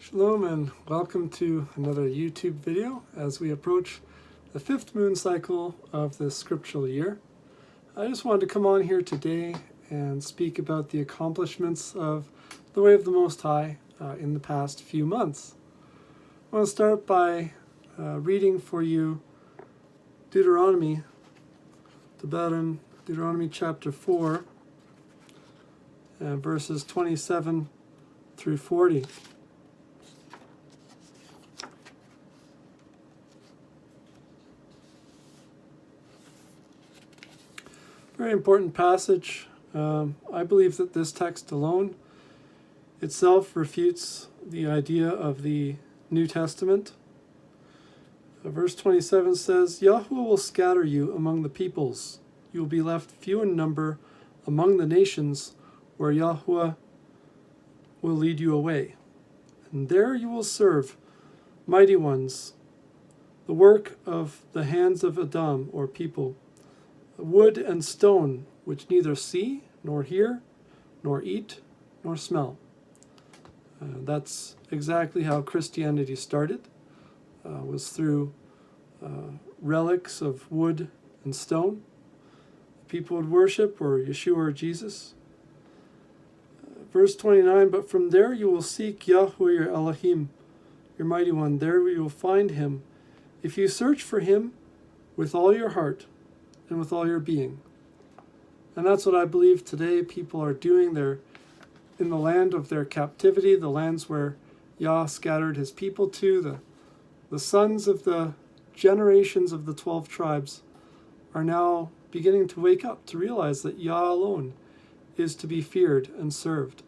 Shalom and welcome to another YouTube video as we approach the 5th moon cycle of this scriptural year. I just wanted to come on here today and speak about the accomplishments of the way of the Most High in the past few months. I want to start by reading for you Deuteronomy, Deuteronomy chapter 4, verses 27 through 40. Very important passage. I believe that this text alone itself refutes the idea of the New Testament. Verse 27 says, YaHUAH will scatter you among the peoples. You will be left few in number among the nations where YaHUAH will lead you away. And there you will serve mighty ones, the work of the hands of Adam, or people, wood and stone, which neither see, nor hear, nor eat, nor smell. That's exactly how Christianity started, was through relics of wood and stone. People would worship, or YaHUAH or Jesus. Verse 29, but from there you will seek YaHUAH your Elohim, your mighty one. There you will find him, if you search for him with all your heart and with all your being. And that's what I believe today people are doing. They're in the land of their captivity, the lands where Yah scattered his people to. The sons of the generations of the 12 tribes are now beginning to wake up, to realize that Yah alone is to be feared and served.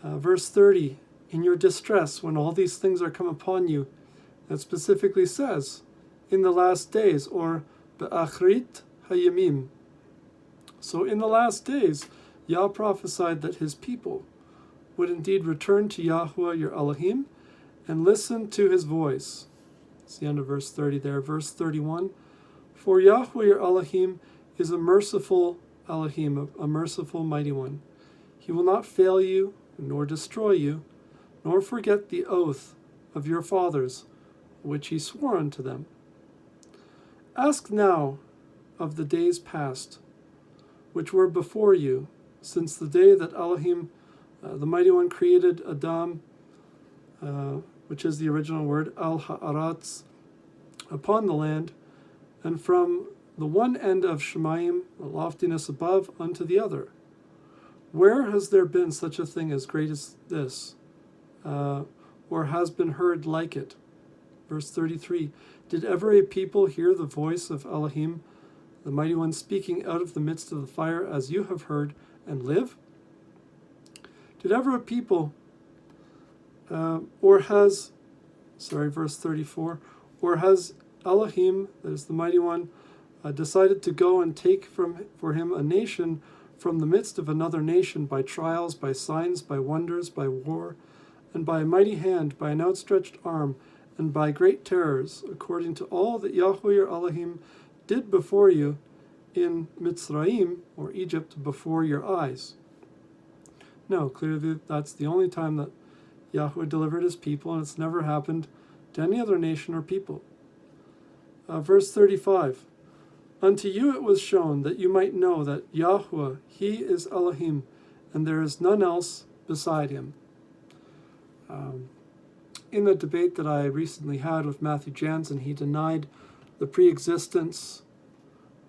Verse 30, in your distress, when all these things are come upon you, that specifically says, in the last days, or Be'achrit hayamim. So in the last days, Yah prophesied that his people would indeed return to YaHUAH your Elohim and listen to his voice. It's the end of verse 30 there. Verse 31, for YaHUAH your Elohim is a merciful Elohim, a merciful mighty one. He will not fail you, nor destroy you, nor forget the oath of your fathers, which he swore unto them. Ask now of the days past, which were before you, since the day that Elohim, the Mighty One, created Adam, which is the original word, al-ha'aratz, upon the land, and from the one end of Shemayim, the loftiness above, unto the other. Where has there been such a thing as great as this, or has been heard like it? Verse 33, did ever a people hear the voice of Elohim, the Mighty One, speaking out of the midst of the fire, as you have heard, and live? Did ever a people, verse 34, or has Elohim, that is the Mighty One, decided to go and take for him a nation from the midst of another nation by trials, by signs, by wonders, by war, and by a mighty hand, by an outstretched arm, and by great terrors, according to all that YaHUAH your Elohim did before you in Mitzrayim, or Egypt, before your eyes? No, clearly that's the only time that YaHUAH delivered his people, and it's never happened to any other nation or people. Verse 35, unto you it was shown that you might know that YaHUAH, he is Elohim, and there is none else beside him. In the debate that I recently had with Matthew Jansen, he denied the pre-existence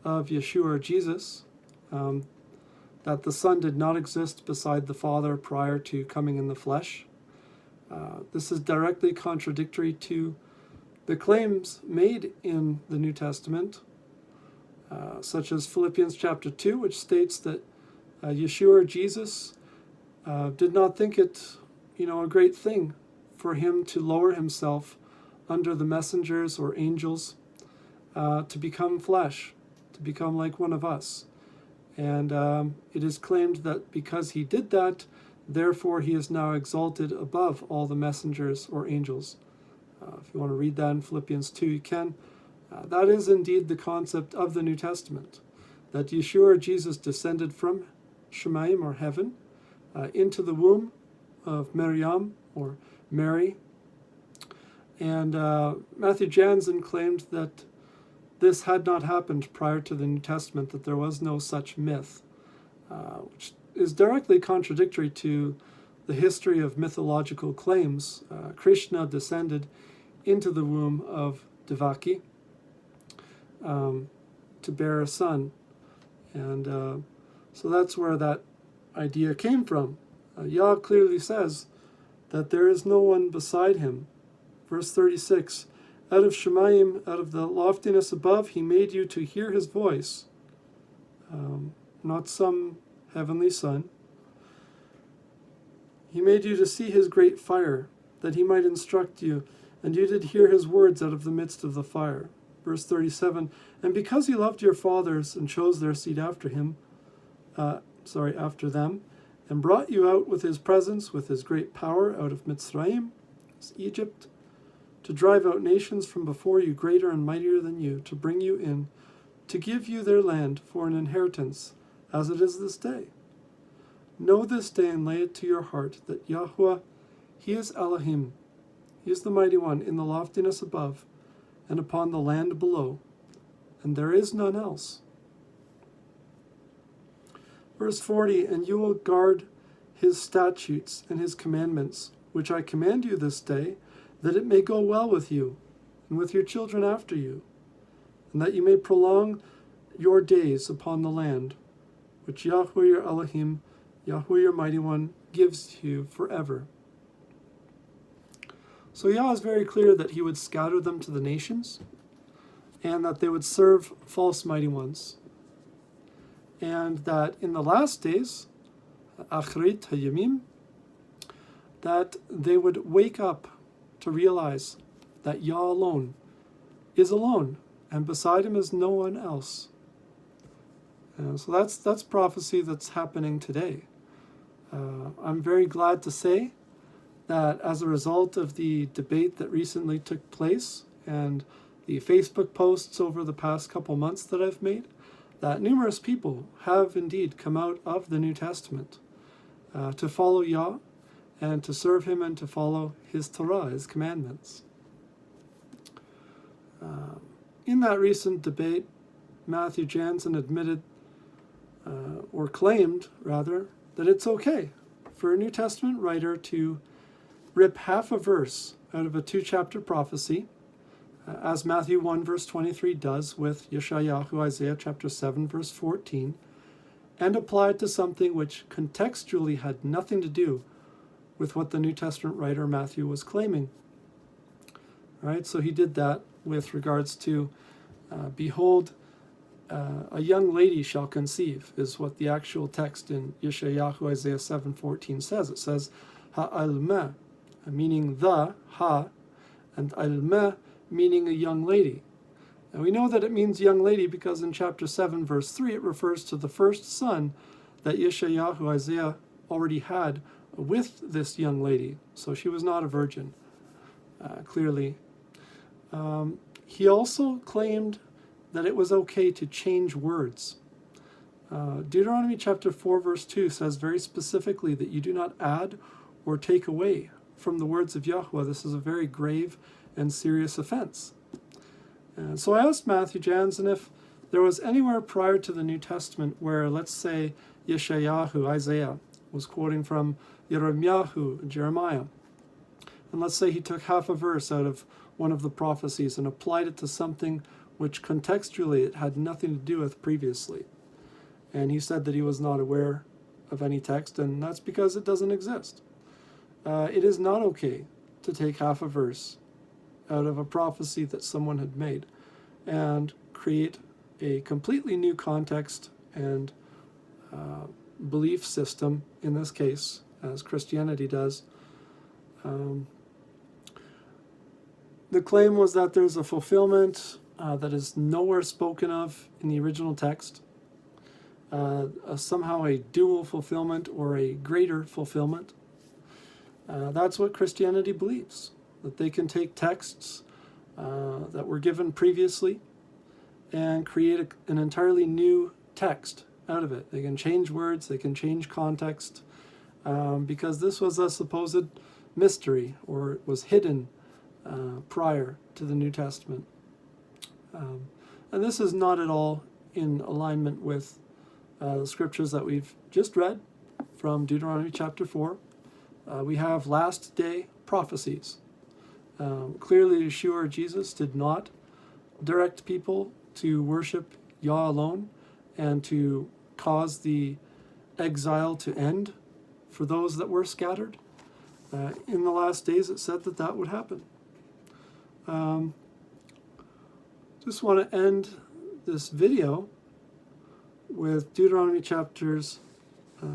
of YaHUAH or Jesus, that the Son did not exist beside the Father prior to coming in the flesh. This is directly contradictory to the claims made in the New Testament, such as Philippians chapter 2, which states that YaHUAH or Jesus did not think it, a great thing for him to lower himself under the messengers or angels, to become flesh, to become like one of us. And it is claimed that because he did that, therefore he is now exalted above all the messengers or angels. If you want to read that in Philippians 2, you can. That is indeed the concept of the New Testament, that YaHUAH or Jesus descended from Shemayim, or heaven, into the womb of Miriam, or Mary. And Matthew Jansen claimed that this had not happened prior to the New Testament, that there was no such myth, which is directly contradictory to the history of mythological claims. Krishna descended into the womb of Devaki to bear a son. And so that's where that idea came from. Yah clearly says that there is no one beside him. Verse 36, out of Shemayim, out of the loftiness above, he made you to hear his voice, not some heavenly son. He made you to see his great fire, that he might instruct you, and you did hear his words out of the midst of the fire. Verse 37, and because he loved your fathers and chose their seed after them, and brought you out with his presence, with his great power, out of Mitzrayim, Egypt, to drive out nations from before you, greater and mightier than you, to bring you in, to give you their land for an inheritance, as it is this day. Know this day and lay it to your heart, that YaHUAH, he is Elohim, he is the mighty one in the loftiness above, and upon the land below, and there is none else. Verse 40, and you will guard his statutes and his commandments, which I command you this day, that it may go well with you, and with your children after you, and that you may prolong your days upon the land, which YaHUAH your Elohim, YaHUAH your mighty one, gives to you forever. So Yah is very clear that he would scatter them to the nations, and that they would serve false mighty ones, and that in the last days, Achrit Hayamim, that they would wake up to realize that Yah alone is alone, and beside him is no one else. So that's prophecy that's happening today. I'm very glad to say that as a result of the debate that recently took place and the Facebook posts over the past couple months that I've made, that numerous people have indeed come out of the New Testament to follow Yah and to serve him and to follow his Torah, his commandments. In that recent debate, Matthew Jansen admitted, or claimed rather, that it's okay for a New Testament writer to rip half a verse out of a 2-chapter prophecy, as Matthew 1 verse 23 does with YaHUAH, Isaiah chapter 7 verse 14, and apply it to something which contextually had nothing to do with what the New Testament writer Matthew was claiming. All right, so he did that with regards to, behold, a young lady shall conceive, is what the actual text in YaHUAH, Isaiah 7:14 says. It says, ha'almeh, meaning the, ha, and almeh, meaning a young lady. And we know that it means young lady because in chapter 7, verse 3, it refers to the first son that YaHUAH, Isaiah, already had with this young lady. So she was not a virgin, clearly. He also claimed that it was okay to change words. Deuteronomy chapter 4, verse 2 says very specifically that you do not add or take away from the words of YaHUAH. This is a very grave and serious offense. And so I asked Matthew Jansen if there was anywhere prior to the New Testament where, let's say, YaShayahu, Isaiah, was quoting from Yirmiyahu, Jeremiah. And let's say he took half a verse out of one of the prophecies and applied it to something which contextually it had nothing to do with previously. And he said that he was not aware of any text, and that's because it doesn't exist. It is not okay to take half a verse out of a prophecy that someone had made and create a completely new context and belief system, in this case, as Christianity does. The claim was that there's a fulfillment that is nowhere spoken of in the original text, somehow a dual fulfillment or a greater fulfillment. That's what Christianity believes, that they can take texts that were given previously and create an entirely new text out of it. They can change words, they can change context, because this was a supposed mystery, or it was hidden prior to the New Testament. And this is not at all in alignment with the scriptures that we've just read from Deuteronomy chapter 4. We have last day prophecies. Clearly, Yeshua or Jesus did not direct people to worship Yah alone and to cause the exile to end for those that were scattered. In the last days, it said that that would happen. Just want to end this video with Deuteronomy chapters,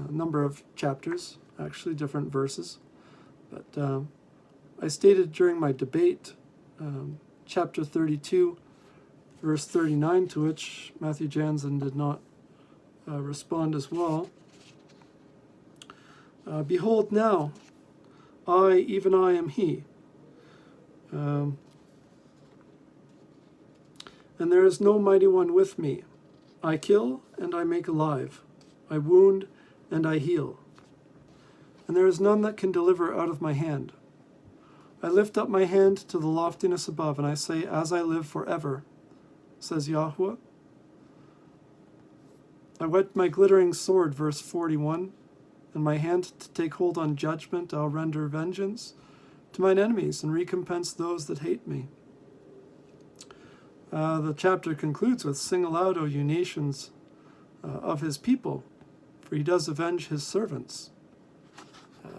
number of chapters, actually different verses. But I stated during my debate, chapter 32, verse 39, to which Matthew Jansen did not respond as well. Behold now, I, even I am he. And there is no mighty one with me. I kill and I make alive. I wound and I heal. And there is none that can deliver out of my hand. I lift up my hand to the loftiness above, and I say, as I live forever, says YaHUAH. I whet my glittering sword, verse 41, and my hand to take hold on judgment. I'll render vengeance to mine enemies and recompense those that hate me. The chapter concludes with, sing aloud, O you nations of his people, for he does avenge his servants.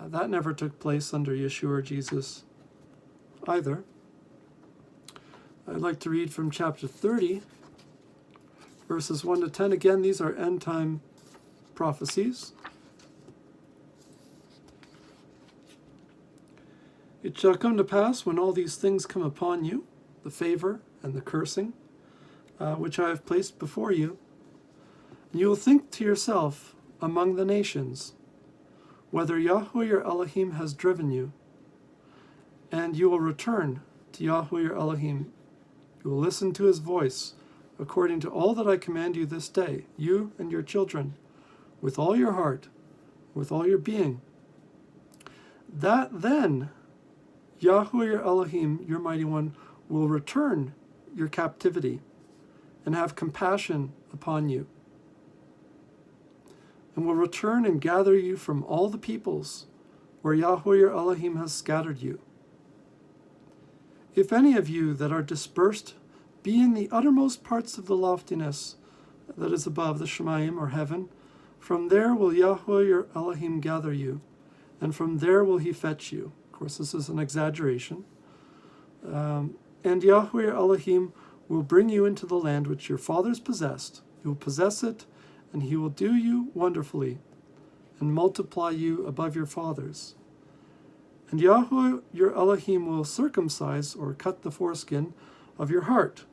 That never took place under Yeshua or Jesus either. I'd like to read from chapter 30, verses 1 to 10. Again, these are end-time prophecies. It shall come to pass when all these things come upon you, the favor and the cursing, which I have placed before you, and you will think to yourself among the nations, whether YaHUAH your Elohim has driven you, and you will return to YaHUAH your Elohim. You will listen to his voice, according to all that I command you this day, you and your children, with all your heart, with all your being. That then YaHUAH your Elohim, your mighty one, will return your captivity and have compassion upon you, and will return and gather you from all the peoples where YaHUAH your Elohim has scattered you. If any of you that are dispersed be in the uttermost parts of the loftiness that is above the Shemayim or heaven, from there will YaHUAH your Elohim gather you, and from there will he fetch you. Of course, this is an exaggeration. And YaHUAH your Elohim will bring you into the land which your fathers possessed. You will possess it, and he will do you wonderfully, and multiply you above your fathers. And YaHUAH your Elohim will circumcise, or cut the foreskin, of your heart,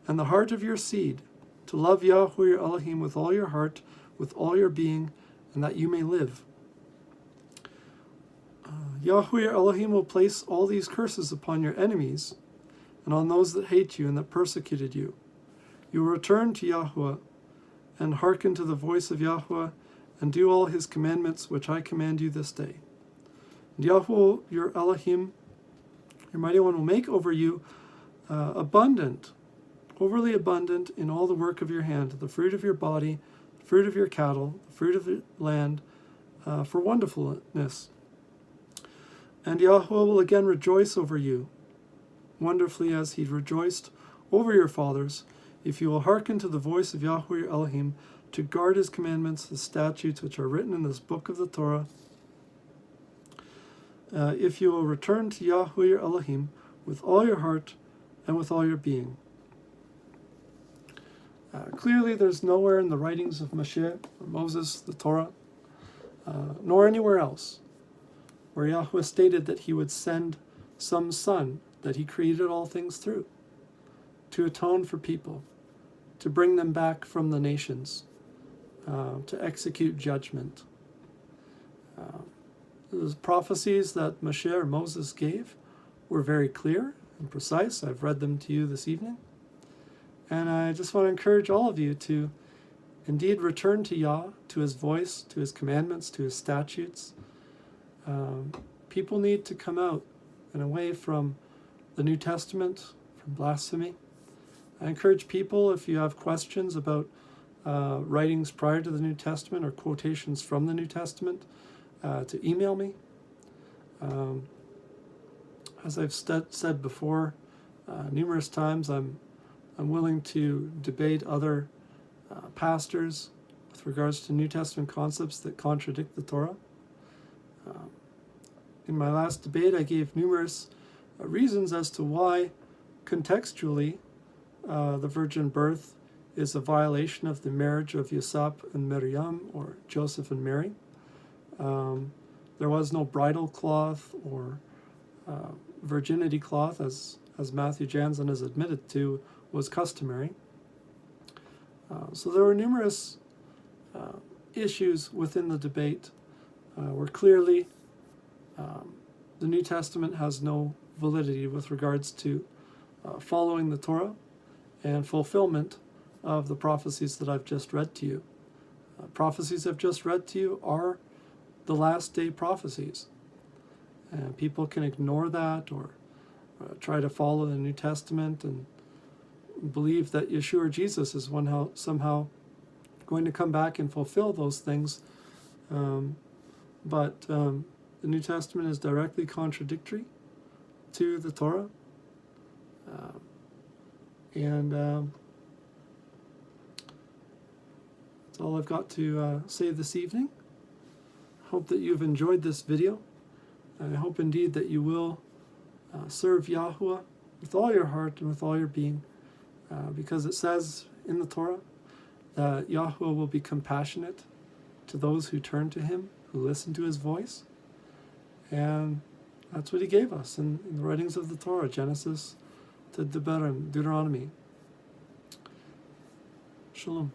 and the heart of your seed, to love YaHUAH your Elohim with all your heart, with all your being, and that you may live. YaHUAH your Elohim will place all these curses upon your enemies, and on those that hate you and that persecuted you. You will return to YaHUAH, and hearken to the voice of YaHUAH, and do all his commandments which I command you this day. And YaHUAH your Elohim, your mighty one, will make over you abundant, overly abundant in all the work of your hand, the fruit of your body, the fruit of your cattle, the fruit of the land, for wonderfulness. And YaHUAH will again rejoice over you, wonderfully as he rejoiced over your fathers, if you will hearken to the voice of YaHUAH your Elohim, to guard his commandments, the statutes which are written in this book of the Torah. If you will return to YaHUAH your Elohim with all your heart and with all your being. Clearly, there's nowhere in the writings of Moshe, or Moses, the Torah, nor anywhere else, where YaHUAH stated that he would send some son that he created all things through, to atone for people, to bring them back from the nations, to execute judgment. Those prophecies that Moshe or Moses gave were very clear and precise. I've read them to you this evening. And I just want to encourage all of you to indeed return to Yah, to his voice, to his commandments, to his statutes, people need to come out and away from the New Testament, from blasphemy. I encourage people, if you have questions about writings prior to the New Testament or quotations from the New Testament, to email me. As I've said before numerous times, I'm willing to debate other pastors with regards to New Testament concepts that contradict the Torah. In my last debate, I gave numerous reasons as to why, contextually, the virgin birth is a violation of the marriage of Yosef and Miriam, or Joseph and Mary. There was no bridal cloth or virginity cloth, as Matthew Jansen has admitted to, was customary. So there were numerous issues within the debate where clearly the New Testament has no validity with regards to following the Torah and fulfillment of the prophecies that I've just read to you. Prophecies I've just read to you are the last day prophecies. And people can ignore that or try to follow the New Testament and believe that Yeshua or Jesus is somehow going to come back and fulfill those things. But the New Testament is directly contradictory to the Torah. And that's all I've got to say this evening. Hope that you've enjoyed this video. I hope indeed that you will serve YaHUAH with all your heart and with all your being, because it says in the Torah that YaHUAH will be compassionate to those who turn to Him, who listen to His voice. And that's what He gave us in the writings of the Torah, Genesis to Deuteronomy. Shalom.